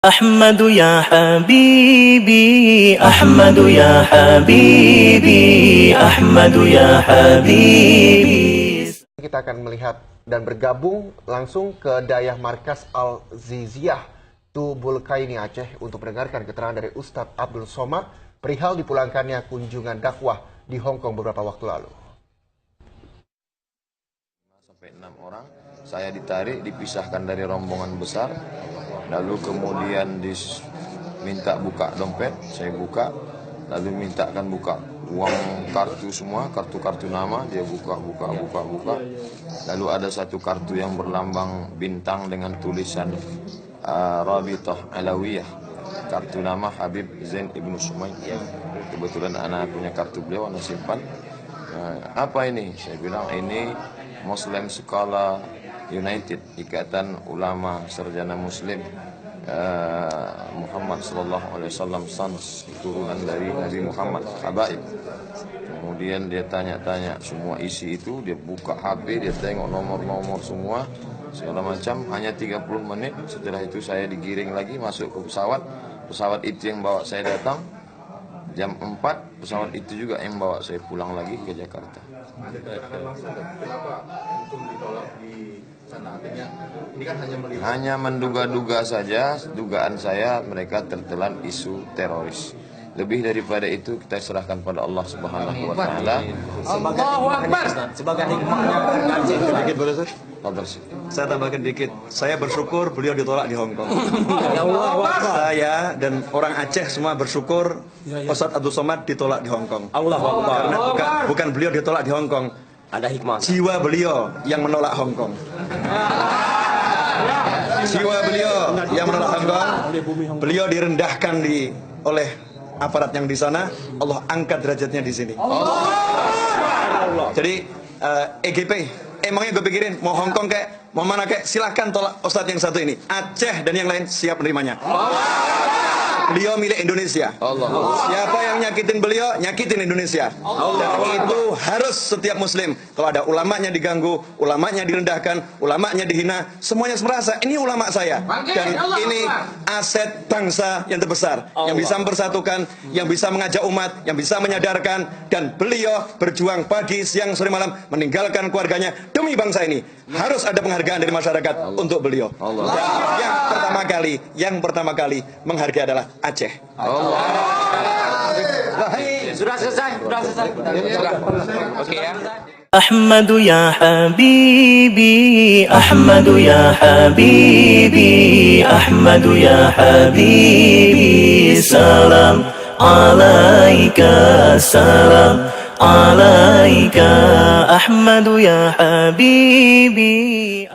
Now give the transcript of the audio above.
أحمد يا حبيبي أحمد يا حبيبي أحمد يا حبيبي. Kita akan melihat dan bergabung langsung ke Dayah Markas Al-Ziziyah Tubulkaini Aceh untuk mendengarkan keterangan dari Ustadz Abdul Somad perihal dipulangkannya kunjungan dakwah di Hong Kong beberapa waktu lalu. 5 sampai 6 orang saya ditarik, dipisahkan dari rombongan besar, lalu kemudian diminta buka dompet, saya buka, lalu mintakan buka uang kartu semua, kartu-kartu nama, dia buka, lalu ada satu kartu yang berlambang bintang dengan tulisan Rabithah Alawiyah, kartu nama Habib Zain Ibnu Sumayyah. Kebetulan anak punya kartu beliau, anak simpan. Apa ini? Saya bilang ini Muslim Scholar United, Ikatan Ulama Sarjana Muslim Muhammad sallallahu alaihi wasallam, sans turunan dari Nabi Muhammad, habaib. Kemudian dia tanya-tanya semua isi itu, dia buka HP, dia tengok nomor-nomor semua segala macam. Hanya 30 menit setelah itu saya digiring lagi masuk ke pesawat itu yang bawa saya datang. Jam 4 pesawat itu juga yang bawa saya pulang lagi ke Jakarta. Hanya menduga-duga saja, dugaan saya mereka tertelan isu teroris. Lebih daripada itu kita serahkan pada Allah Subhanahu wa taala. Allahu Akbar. Sebagai hikmahnya sedikit boleh Ustaz? Saya tambahkan dikit. Saya bersyukur beliau ditolak di Hong Kong. Ya Allah. Saya dan orang Aceh semua bersyukur Ustadz Abdul Somad ditolak di Hong Kong. Allahu Akbar. Karena bukan beliau ditolak di Hong Kong. Ada hikmah. Jiwa beliau yang menolak Hong Kong. Jiwa beliau yang menolak Hong Kong. Beliau direndahkan oleh aparat yang di sana, Allah angkat derajatnya di sini. Jadi EGP, emangnya gue pikirin mau Hong Kong kayak mau mana kayak, silahkan tolak Ustadz yang satu ini. Aceh dan yang lain siap menerimanya. Beliau milik Indonesia. Siapa yang nyakitin beliau, nyakitin Indonesia. Dan itu harus setiap Muslim. Kalau ada ulamanya diganggu, ulamanya direndahkan, ulamanya dihina, semuanya merasa ini ulama saya. Dan ini aset bangsa yang terbesar, yang bisa mempersatukan, yang bisa mengajak umat, yang bisa menyadarkan. Dan beliau berjuang pagi, siang, sore, malam, meninggalkan keluarganya demi bangsa ini. Harus ada penghargaan dari masyarakat untuk beliau. Yang pertama kali menghargai adalah Aceh. Sudah selesai. Oke ya. أحمد يا حبيبي أحمد يا حبيبي أحمد يا حبيبي سلام عليك سلام عليك أحمد يا حبيبي.